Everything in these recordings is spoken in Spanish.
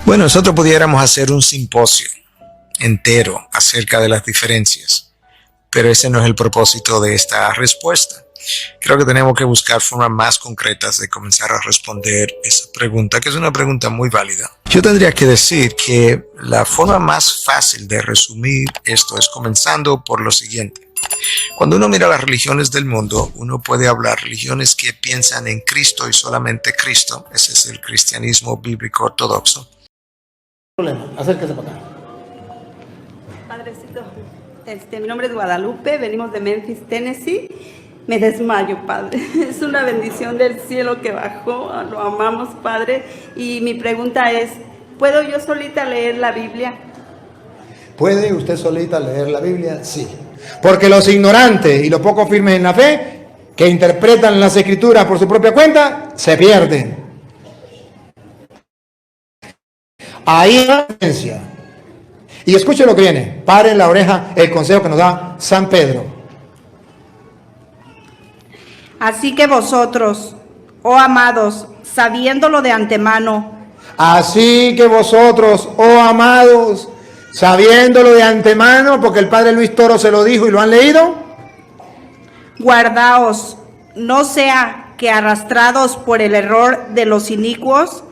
Bueno, nosotros pudiéramos hacer un simposio entero acerca de las diferencias, pero ese no es el propósito de esta respuesta. Creo que tenemos que buscar formas más concretas de comenzar a responder esa pregunta, que es una pregunta muy válida. Yo tendría que decir que la forma más fácil de resumir esto es comenzando por lo siguiente. Cuando uno mira las religiones del mundo, uno puede hablar religiones que piensan en Cristo y solamente Cristo. Ese es el cristianismo bíblico ortodoxo. Acérquese para acá. Padrecito, mi nombre es Guadalupe, venimos de Memphis, Tennessee. Me desmayo, Padre. Es una bendición del cielo que bajó. Lo amamos, Padre. Y mi pregunta es, ¿puedo yo solita leer la Biblia? ¿Puede usted solita leer la Biblia? Sí. Porque los ignorantes y los poco firmes en la fe, que interpretan las escrituras por su propia cuenta, se pierden. Ahí va la diferencia. Y escuche lo que viene. Paren la oreja el consejo que nos da San Pedro. Así que vosotros, oh amados, sabiéndolo de antemano. Así que vosotros, oh amados, sabiéndolo de antemano, porque el padre Luis Toro se lo dijo y lo han leído. Guardaos, no sea que arrastrados por el error de los inicuos,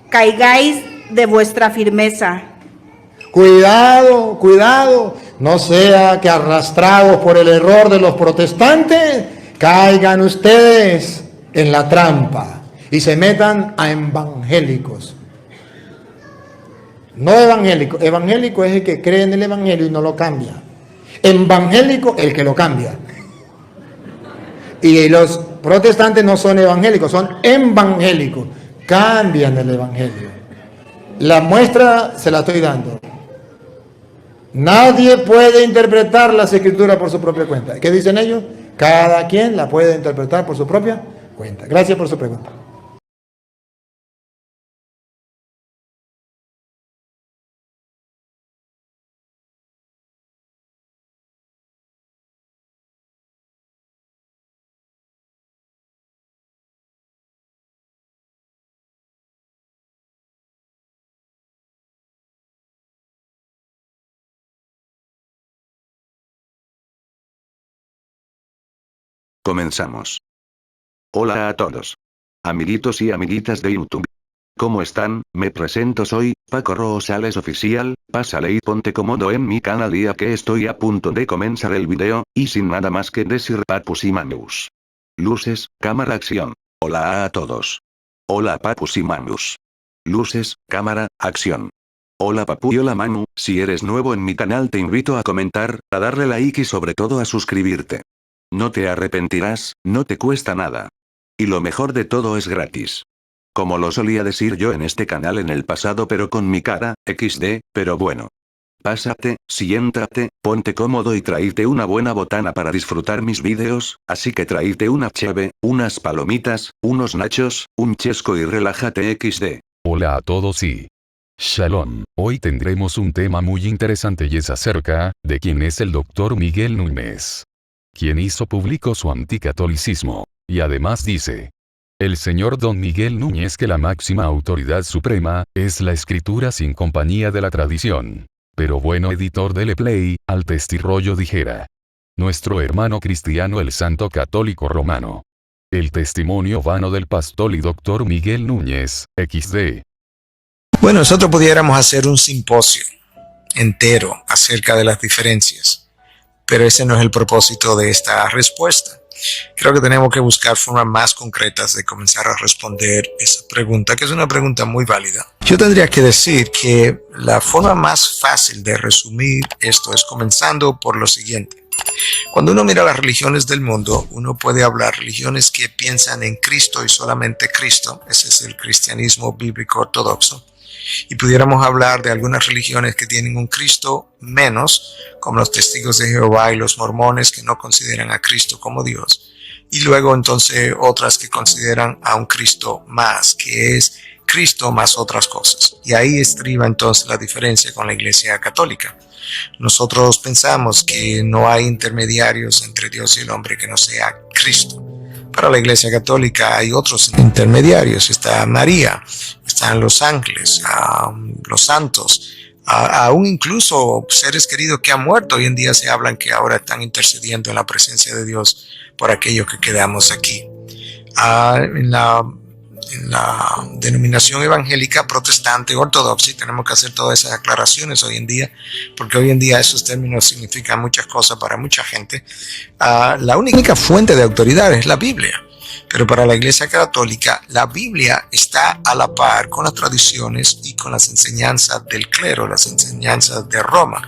caigáis de vuestra firmeza. Cuidado, cuidado, no sea que arrastrados por el error de los protestantes, caigan ustedes en la trampa y se metan a evangélicos. No evangélico. Evangélico es el que cree en el evangelio y no lo cambia. Evangélico, el que lo cambia. Y los protestantes no son evangélicos, son evangélicos. Cambian el evangelio. La muestra se la estoy dando. Nadie puede interpretar las escrituras por su propia cuenta. ¿Qué dicen ellos? Cada quien la puede interpretar por su propia cuenta. Gracias por su pregunta. Comenzamos. Hola a todos. Amiguitos y amiguitas de YouTube. ¿Cómo están? Me presento, soy Paco Rosales Oficial. Pásale y ponte cómodo en mi canal ya que estoy a punto de comenzar el video, y sin nada más que decir papus y mamus. Luces, cámara, acción. Hola a todos. Hola papus y mamus. Luces, cámara, acción. Hola papu y hola manu, si eres nuevo en mi canal te invito a comentar, a darle like y sobre todo a suscribirte. No te arrepentirás, no te cuesta nada. Y lo mejor de todo es gratis. Como lo solía decir yo en este canal en el pasado pero con mi cara, XD, pero bueno. Pásate, siéntate, ponte cómodo y tráete una buena botana para disfrutar mis vídeos, así que tráete una cheve, unas palomitas, unos nachos, un chesco y relájate XD. Hola a todos y Shalom. Hoy tendremos un tema muy interesante y es acerca de quién es el Dr. Miguel Núñez, quien hizo público su anticatolicismo, y además dice: el señor Don Miguel Núñez que la máxima autoridad suprema, es la escritura sin compañía de la tradición. Pero bueno, editor dele play, al testirollo dijera nuestro hermano cristiano el santo católico romano. El testimonio vano del pastor y Dr. Miguel Núñez, XD. Bueno, nosotros pudiéramos hacer un simposio entero acerca de las diferencias, pero ese no es el propósito de esta respuesta. Creo que tenemos que buscar formas más concretas de comenzar a responder esa pregunta, que es una pregunta muy válida. Yo tendría que decir que la forma más fácil de resumir esto es comenzando por lo siguiente. Cuando uno mira las religiones del mundo, uno puede hablar religiones que piensan en Cristo y solamente Cristo. Ese es el cristianismo bíblico ortodoxo. Y pudiéramos hablar de algunas religiones que tienen un Cristo menos, como los testigos de Jehová y los mormones que no consideran a Cristo como Dios. Y luego entonces otras que consideran a un Cristo más, que es Cristo más otras cosas. Y ahí estriba entonces la diferencia con la Iglesia Católica. Nosotros pensamos que no hay intermediarios entre Dios y el hombre que no sea Cristo. Para la Iglesia Católica hay otros intermediarios. Está María, están los ángeles, los santos, aún incluso seres queridos que han muerto. Hoy en día se hablan que ahora están intercediendo en la presencia de Dios por aquellos que quedamos aquí. En la denominación evangélica, protestante, ortodoxa, y tenemos que hacer todas esas aclaraciones hoy en día, porque hoy en día esos términos significan muchas cosas para mucha gente. La única fuente de autoridad es la Biblia. Pero para la Iglesia Católica, la Biblia está a la par con las tradiciones y con las enseñanzas del clero, las enseñanzas de Roma.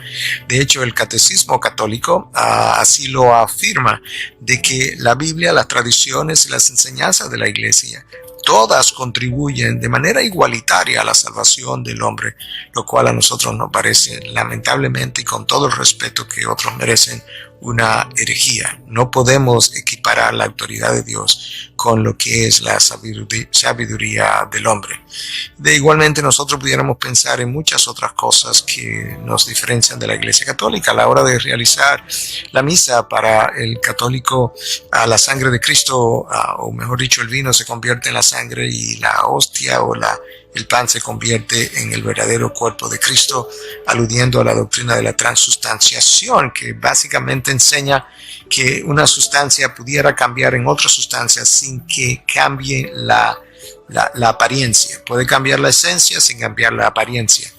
De hecho, el Catecismo Católico así lo afirma, de que la Biblia, las tradiciones y las enseñanzas de la Iglesia, todas contribuyen de manera igualitaria a la salvación del hombre, lo cual a nosotros nos parece, lamentablemente y con todo el respeto que otros merecen, una herejía. No podemos equiparar la autoridad de Dios con lo que es la sabiduría del hombre. Igualmente nosotros pudiéramos pensar en muchas otras cosas que nos diferencian de la Iglesia Católica. A la hora de realizar la misa para el católico, la sangre de Cristo, o mejor dicho, el vino se convierte en la sangre y la hostia o el pan se convierte en el verdadero cuerpo de Cristo, aludiendo a la doctrina de la transustanciación, que básicamente enseña que una sustancia pudiera cambiar en otra sustancia sin que cambie la apariencia. Puede cambiar la esencia sin cambiar la apariencia.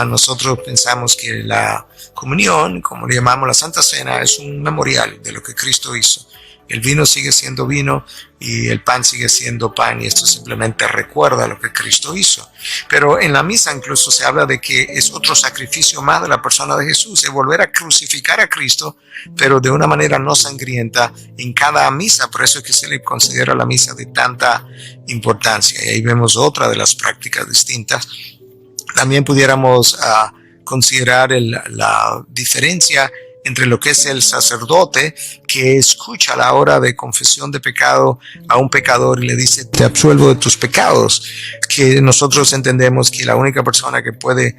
Nosotros pensamos que la comunión, como le llamamos la Santa Cena, es un memorial de lo que Cristo hizo. El vino sigue siendo vino y el pan sigue siendo pan, y esto simplemente recuerda lo que Cristo hizo. Pero en la misa incluso se habla de que es otro sacrificio más de la persona de Jesús, es volver a crucificar a Cristo, pero de una manera no sangrienta en cada misa. Por eso es que se le considera la misa de tanta importancia. Y ahí vemos otra de las prácticas distintas. También pudiéramos considerar la diferencia entre lo que es el sacerdote que escucha a la hora de confesión de pecado a un pecador y le dice: te absuelvo de tus pecados, que nosotros entendemos que la única persona que puede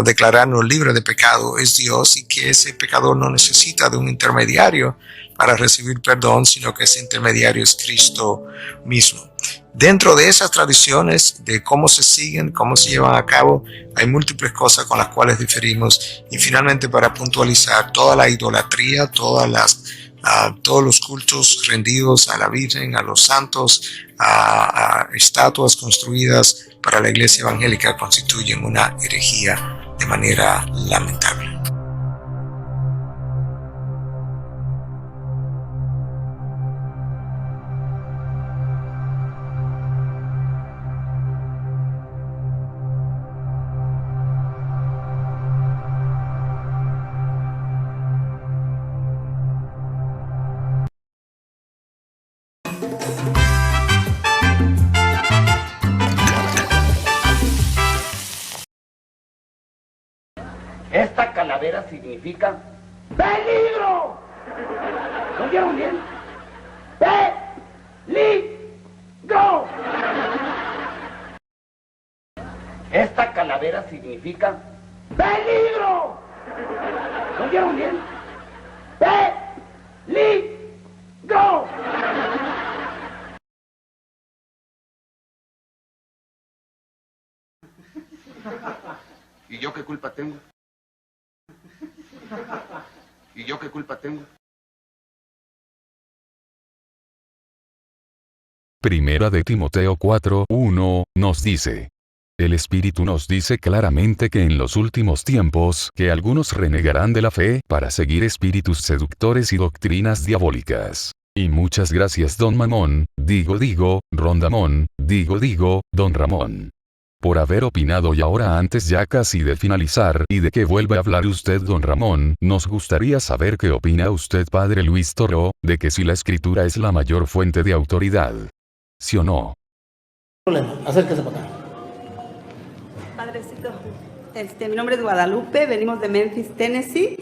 declararnos libre de pecado es Dios, y que ese pecador no necesita de un intermediario para recibir perdón, sino que ese intermediario es Cristo mismo. Dentro de esas tradiciones, de cómo se siguen, cómo se llevan a cabo, hay múltiples cosas con las cuales diferimos. Y finalmente, para puntualizar, toda la idolatría, todos los cultos rendidos a la Virgen, a los santos, a estatuas construidas para la Iglesia evangélica, constituyen una herejía de manera lamentable. Esta calavera significa peligro. ¿Lo oyeron bien? Peligro. Esta calavera significa peligro. ¿Lo oyeron bien? Peligro. ¿Y yo qué culpa tengo? ¿Y yo qué culpa tengo? Primera de Timoteo 4:1 nos dice: el Espíritu nos dice claramente que en los últimos tiempos que algunos renegarán de la fe para seguir espíritus seductores y doctrinas diabólicas. Y muchas gracias don Mamón, digo, Rondamón, digo, don Ramón, por haber opinado. Y ahora, antes ya casi de finalizar y de que vuelva a hablar usted don Ramón, nos gustaría saber qué opina usted padre Luis Toro, de que si la escritura es la mayor fuente de autoridad. ¿Sí o no? Problema, acérquese para acá. Padrecito, mi nombre es Guadalupe, venimos de Memphis, Tennessee.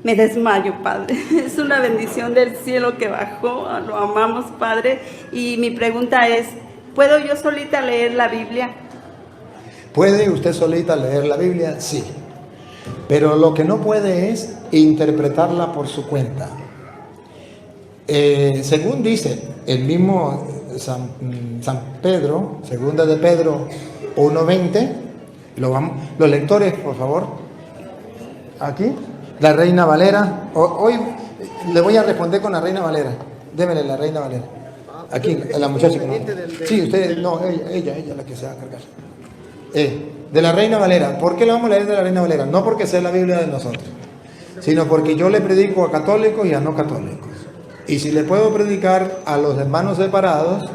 Me desmayo, Padre. Es una bendición del cielo que bajó, lo amamos, Padre. Y mi pregunta es, ¿puedo yo solita leer la Biblia? ¿Puede usted solita leer la Biblia? Sí. Pero lo que no puede es interpretarla por su cuenta. Según dice el mismo San Pedro, segunda de Pedro 1:20. Los lectores, por favor. Aquí, la Reina Valera. Hoy le voy a responder con la Reina Valera. Démele la Reina Valera. Aquí, la muchacha que no. Sí, usted, no, ella la que se va a cargar. De la Reina Valera. ¿Por qué le vamos a leer de la Reina Valera? No porque sea la Biblia de nosotros, sino porque yo le predico a católicos y a no católicos. Y si le puedo predicar a los hermanos separados,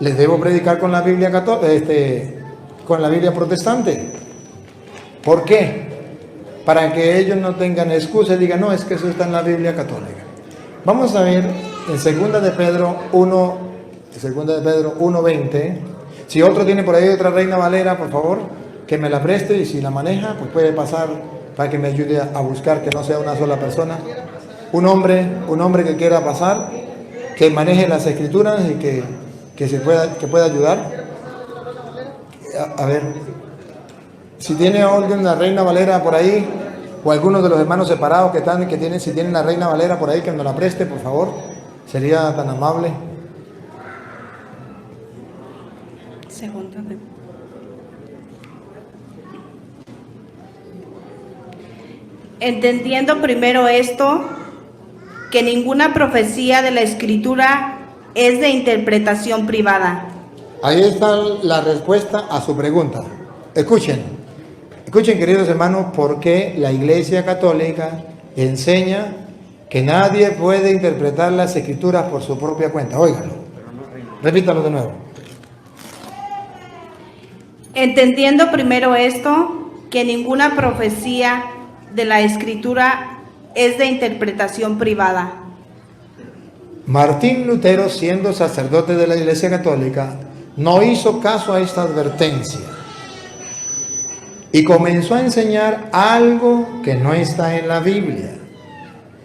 les debo predicar con la Biblia con la Biblia protestante. ¿Por qué? Para que ellos no tengan excusa y digan, no, es que eso está en la Biblia católica. Vamos a ver en 2 de Pedro 1:20. Si otro tiene por ahí otra Reina Valera, por favor, que me la preste, y si la maneja, pues puede pasar para que me ayude a buscar, que no sea una sola persona. Un hombre que quiera pasar, que maneje las escrituras y que pueda ayudar. A ver, si tiene alguien una Reina Valera por ahí, o algunos de los hermanos separados si tienen la Reina Valera por ahí, que nos la preste, por favor, sería tan amable. Segunda de... Entendiendo primero esto, que ninguna profecía de la Escritura es de interpretación privada. Ahí está la respuesta a su pregunta. Escuchen, queridos hermanos, por qué la Iglesia Católica enseña que nadie puede interpretar las Escrituras por su propia cuenta. Óiganlo, repítalo de nuevo. Entendiendo primero esto, que ninguna profecía de la Escritura es de interpretación privada. Martín Lutero, siendo sacerdote de la Iglesia Católica, no hizo caso a esta advertencia y comenzó a enseñar algo que no está en la Biblia.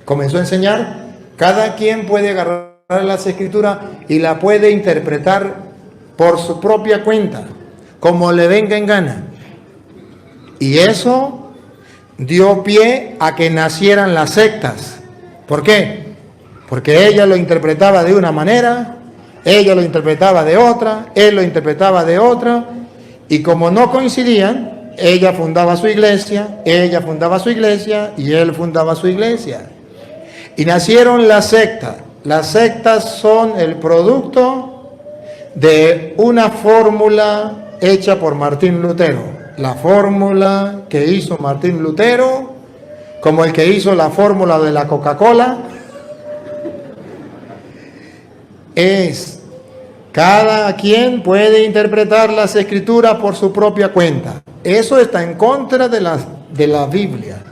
Comenzó a enseñar, cada quien puede agarrar las Escrituras y la puede interpretar por su propia cuenta, como le venga en gana. Y eso dio pie a que nacieran las sectas. ¿Por qué? Porque ella lo interpretaba de una manera, ella lo interpretaba de otra, él lo interpretaba de otra, y como no coincidían, ella fundaba su iglesia y él fundaba su iglesia. Y nacieron las sectas. Las sectas son el producto de una fórmula hecha por Martín Lutero. La fórmula que hizo Martín Lutero, como el que hizo la fórmula de la Coca-Cola, es: cada quien puede interpretar las Escrituras por su propia cuenta. Eso está en contra de la Biblia.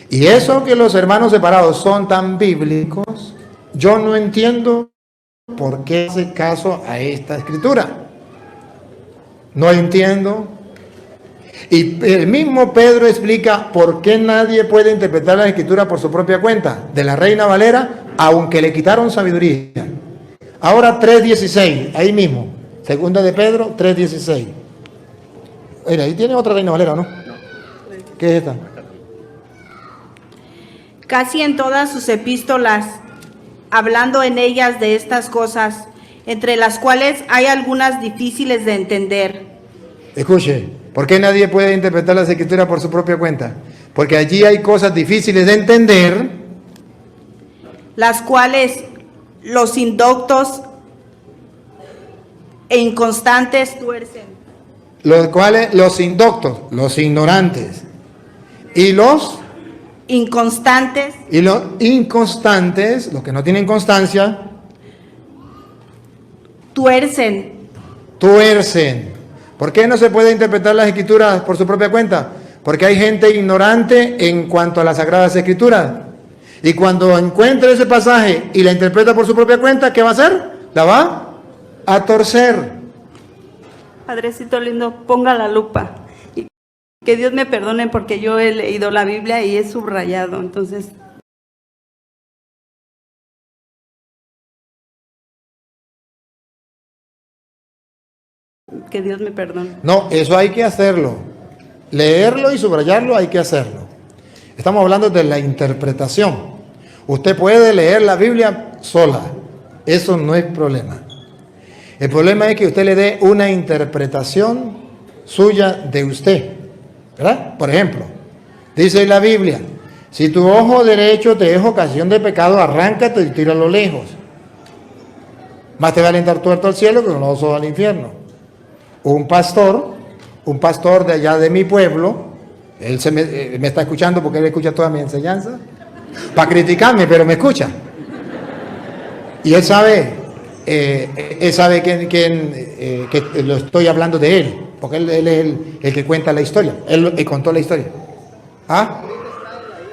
Y eso que los hermanos separados son tan bíblicos, yo no entiendo por qué hace caso a esta Escritura. No entiendo. Y el mismo Pedro explica por qué nadie puede interpretar la Escritura por su propia cuenta. De la Reina Valera, aunque le quitaron sabiduría. Ahora 3:16, ahí mismo. 2 de Pedro 3:16. Mira, ahí tiene otra Reina Valera, ¿no? ¿Qué es esta? Casi en todas sus epístolas, hablando en ellas de estas cosas, entre las cuales hay algunas difíciles de entender. Escuche, ¿por qué nadie puede interpretar las Escrituras por su propia cuenta? Porque allí hay cosas difíciles de entender, las cuales los indoctos e inconstantes tuercen. los cuales los indoctos, los ignorantes, y los Inconstantes, inconstantes, los que no tienen constancia, tuercen. ¿Por qué no se puede interpretar las Escrituras por su propia cuenta? Porque hay gente ignorante en cuanto a las Sagradas Escrituras. Y cuando encuentre ese pasaje y la interpreta por su propia cuenta, ¿qué va a hacer? La va a torcer. Padrecito lindo, ponga la lupa. Y que Dios me perdone porque yo he leído la Biblia y he subrayado. Entonces, que Dios me perdone. No, eso hay que hacerlo. Leerlo y subrayarlo hay que hacerlo. Estamos hablando de la interpretación. Usted puede leer la Biblia sola. Eso no es problema. El problema es que usted le dé una interpretación suya de usted, ¿verdad? Por ejemplo, dice la Biblia, si tu ojo derecho te es ocasión de pecado, arráncate y tíralo lejos. Más te va a alentar tuerto al cielo que con los ojos al infierno. Un pastor de allá de mi pueblo, él me está escuchando porque él escucha toda mi enseñanza, para criticarme, pero me escucha. Y él sabe que lo estoy hablando de él, porque él es el que cuenta la historia, él contó la historia. ¿Ah?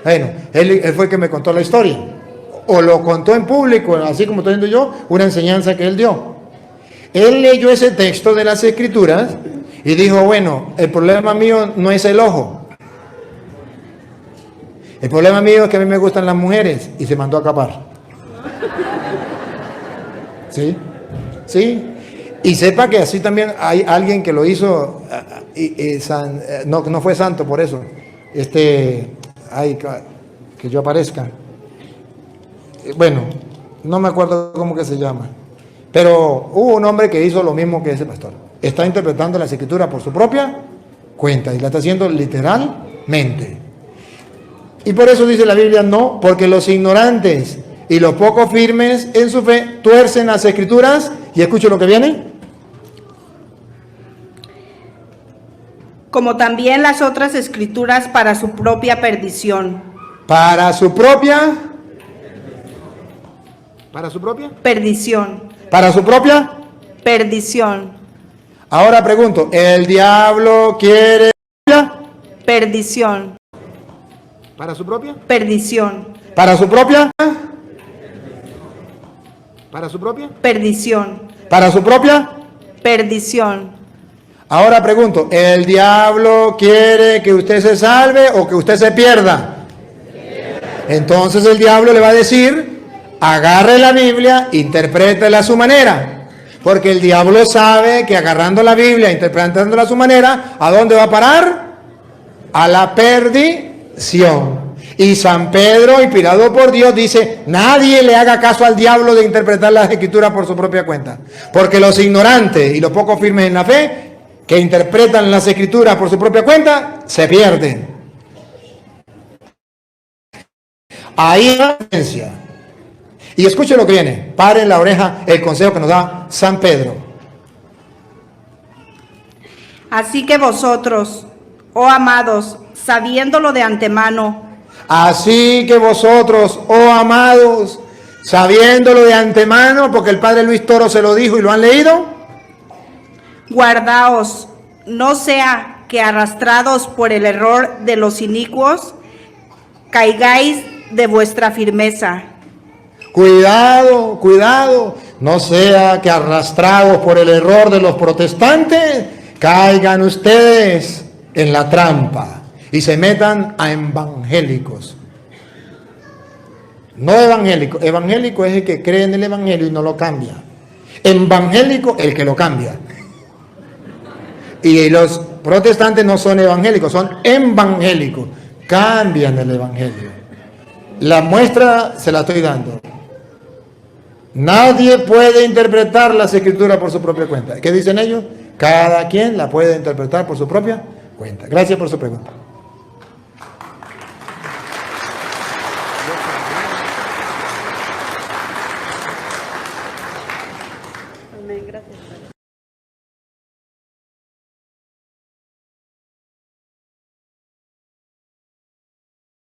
Bueno, él fue el que me contó la historia, o lo contó en público, así como estoy viendo yo, una enseñanza que él dio. Él leyó ese texto de las Escrituras y dijo, bueno, el problema mío no es el ojo. El problema mío es que a mí me gustan las mujeres, y se mandó a capar. ¿Sí? ¿Sí? Y sepa que así también hay alguien que lo hizo, no fue santo por eso, que yo aparezca. Bueno, no me acuerdo cómo que se llama, pero hubo un hombre que hizo lo mismo que ese pastor. Está interpretando las Escrituras por su propia cuenta y la está haciendo literalmente. Y por eso dice la Biblia no, porque los ignorantes y los poco firmes en su fe tuercen las Escrituras, y escucho lo que viene, como también las otras Escrituras para su propia perdición. para su propia Perdición. para su propia. Perdición. Ahora pregunto, ¿el diablo quiere Perdición. para su propia? Perdición. ¿Para su propia? ¿Para su propia? Perdición. ¿Para su propia? Perdición. Ahora pregunto, ¿el diablo quiere que usted se salve o que usted se pierda? Entonces el diablo le va a decir, agarre la Biblia, interprétela a su manera. Porque el diablo sabe que agarrando la Biblia, interpretándola a su manera, ¿a dónde va a parar? A la perdición. Y San Pedro, inspirado por Dios, dice, nadie le haga caso al diablo de interpretar las Escrituras por su propia cuenta. Porque los ignorantes y los poco firmes en la fe, que interpretan las Escrituras por su propia cuenta, se pierden. Ahí es la diferencia. Y escuchen lo que viene. Paren la oreja el consejo que nos da San Pedro. Así que vosotros, oh amados, sabiéndolo de antemano, Así que vosotros, oh amados, sabiéndolo de antemano, porque el padre Luis Toro se lo dijo y lo han leído, guardaos, no sea que arrastrados por el error de los inicuos, caigáis de vuestra firmeza. cuidado, cuidado, no sea que arrastrados por el error de los protestantes, caigan ustedes en la trampa y se metan a evangélicos. No evangélico. Evangélico es el que cree en el evangelio y no lo cambia. Evangélico, el que lo cambia. Y los protestantes no son evangélicos, son evangélicos. Cambian el evangelio. La muestra se la estoy dando. Nadie puede interpretar las Escrituras por su propia cuenta. ¿Qué dicen ellos? Cada quien la puede interpretar por su propia cuenta. Gracias por su pregunta. Amén, gracias.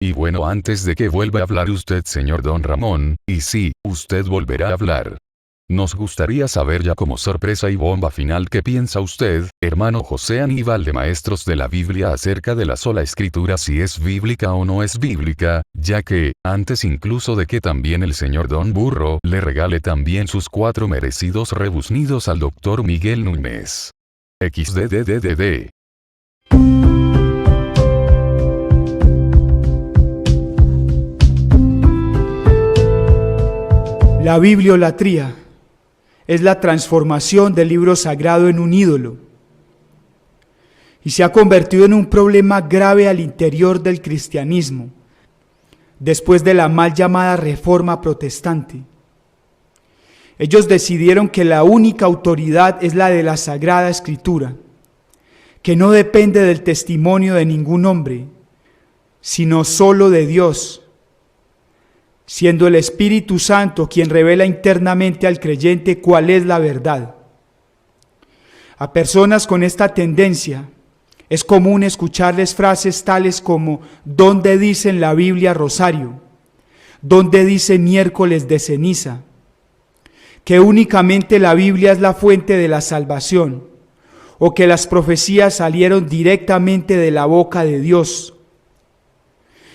Y bueno, antes de que vuelva a hablar usted, señor Don Ramón, y sí, usted volverá a hablar. Nos gustaría saber ya como sorpresa y bomba final qué piensa usted, hermano José Aníbal de Maestros de la Biblia, acerca de la sola escritura, si es bíblica o no es bíblica, ya que, antes incluso de que también el señor Don Burro le regale también sus 4 merecidos rebuznidos al doctor Miguel Núñez. XDDDD. La bibliolatría es la transformación del libro sagrado en un ídolo y se ha convertido en un problema grave al interior del cristianismo después de la mal llamada Reforma Protestante. Ellos decidieron que la única autoridad es la de la Sagrada Escritura, que no depende del testimonio de ningún hombre, sino solo de Dios, siendo el Espíritu Santo quien revela internamente al creyente cuál es la verdad. A personas con esta tendencia es común escucharles frases tales como ¿dónde dice en la Biblia rosario? ¿Dónde dice miércoles de ceniza? Que únicamente la Biblia es la fuente de la salvación, o que las profecías salieron directamente de la boca de Dios.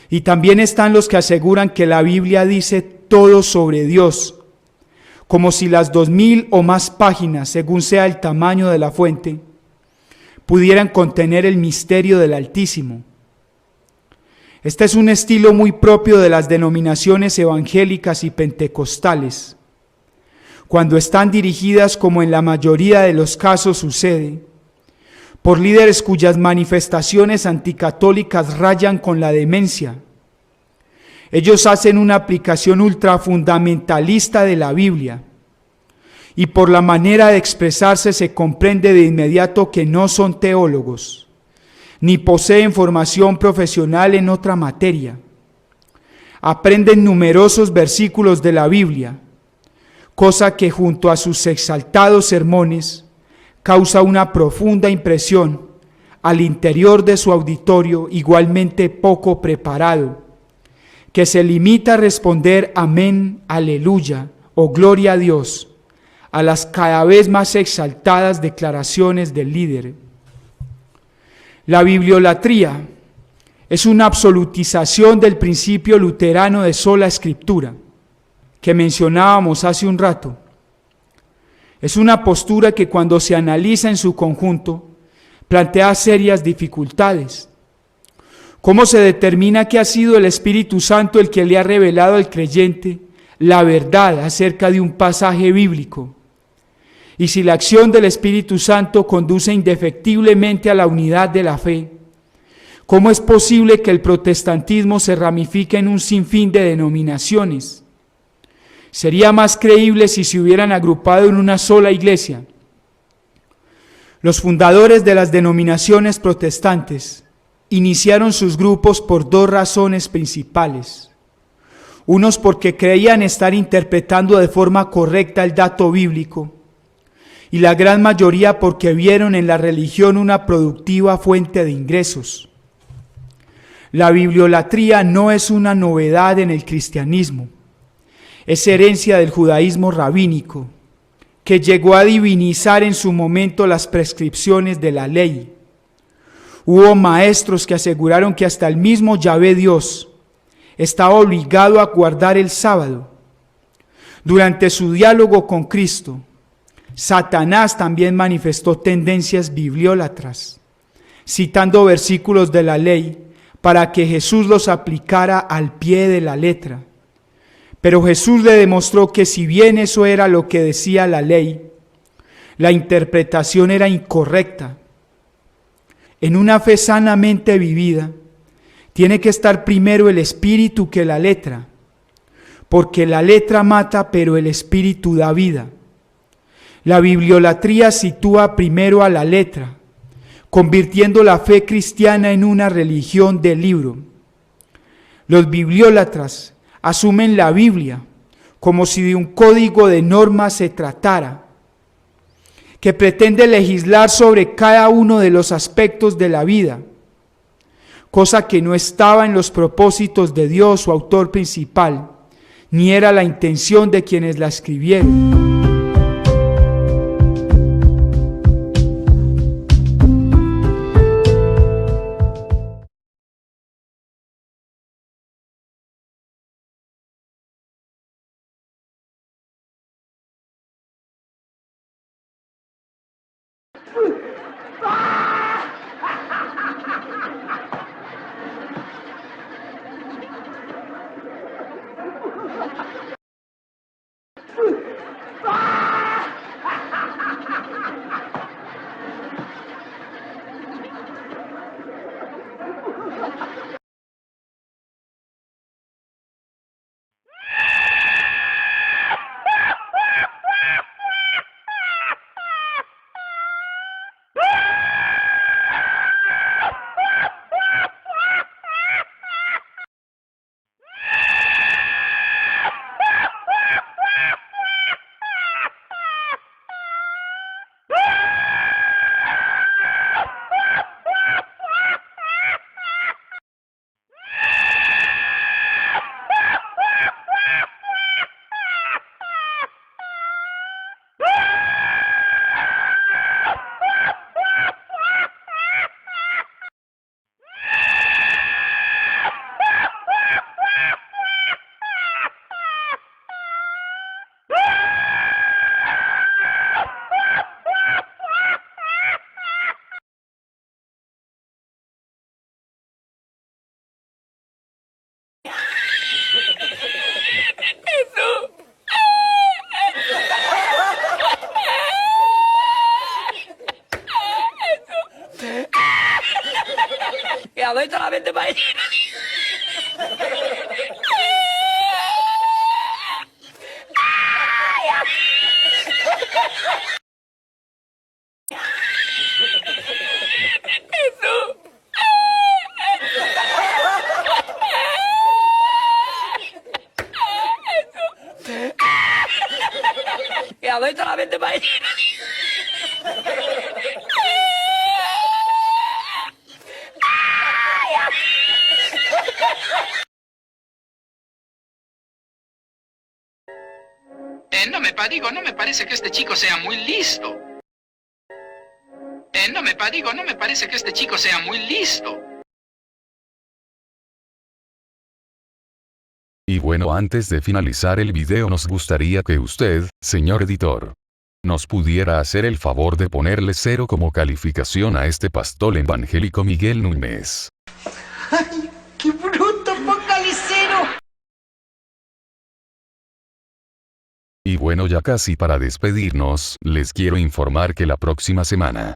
Y también están los que aseguran que la Biblia dice todo sobre Dios, como si las 2000 o más páginas, según sea el tamaño de la fuente, pudieran contener el misterio del Altísimo. Este es un estilo muy propio de las denominaciones evangélicas y pentecostales. Cuando están dirigidas, como en la mayoría de los casos sucede, por líderes cuyas manifestaciones anticatólicas rayan con la demencia. Ellos hacen una aplicación ultrafundamentalista de la Biblia, y por la manera de expresarse se comprende de inmediato que no son teólogos, ni poseen formación profesional en otra materia. Aprenden numerosos versículos de la Biblia, cosa que junto a sus exaltados sermones causa una profunda impresión al interior de su auditorio igualmente poco preparado, que se limita a responder amén, aleluya o gloria a Dios a las cada vez más exaltadas declaraciones del líder. La bibliolatría es una absolutización del principio luterano de sola escritura, que mencionábamos hace un rato. Es una postura que cuando se analiza en su conjunto, plantea serias dificultades. ¿Cómo se determina que ha sido el Espíritu Santo el que le ha revelado al creyente la verdad acerca de un pasaje bíblico? Y si la acción del Espíritu Santo conduce indefectiblemente a la unidad de la fe, ¿cómo es posible que el protestantismo se ramifique en un sinfín de denominaciones? Sería más creíble si se hubieran agrupado en una sola iglesia. Los fundadores de las denominaciones protestantes iniciaron sus grupos por dos razones principales. Unos porque creían estar interpretando de forma correcta el dato bíblico, y la gran mayoría porque vieron en la religión una productiva fuente de ingresos. La bibliolatría no es una novedad en el cristianismo, es herencia del judaísmo rabínico, que llegó a divinizar en su momento las prescripciones de la ley. Hubo maestros que aseguraron que hasta el mismo Yahvé Dios estaba obligado a guardar el sábado. Durante su diálogo con Cristo, Satanás también manifestó tendencias bibliólatras, citando versículos de la ley para que Jesús los aplicara al pie de la letra. Pero Jesús le demostró que si bien eso era lo que decía la ley, la interpretación era incorrecta. En una fe sanamente vivida, tiene que estar primero el espíritu que la letra, porque la letra mata, pero el espíritu da vida. La bibliolatría sitúa primero a la letra, convirtiendo la fe cristiana en una religión del libro. Los bibliólatras asumen la Biblia como si de un código de normas se tratara, que pretende legislar sobre cada uno de los aspectos de la vida, cosa que no estaba en los propósitos de Dios, su autor principal, ni era la intención de quienes la escribieron. doy solamente para decir. Ya doy solamente para decir. No me parece que este chico sea muy listo. No me parece que este chico sea muy listo. Y bueno, antes de finalizar el video nos gustaría que usted, señor editor, nos pudiera hacer el favor de ponerle 0 como calificación a este pastor evangélico Miguel Núñez. ¡Ay, qué bruto! ¡Póngale 0! Y bueno, ya casi para despedirnos, les quiero informar que la próxima semana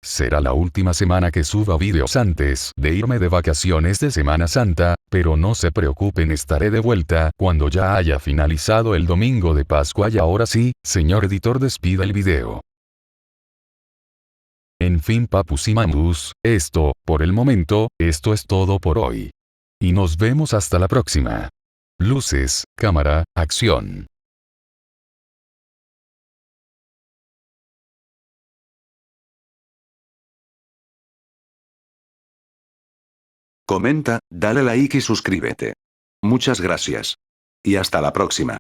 será la última semana que suba videos antes de irme de vacaciones de Semana Santa, pero no se preocupen, estaré de vuelta cuando ya haya finalizado el domingo de Pascua. Y ahora sí, señor editor, despida el video. En fin, papus y mamus, por el momento, esto es todo por hoy. Y nos vemos hasta la próxima. Luces, cámara, acción. Comenta, dale like y suscríbete. Muchas gracias. Y hasta la próxima.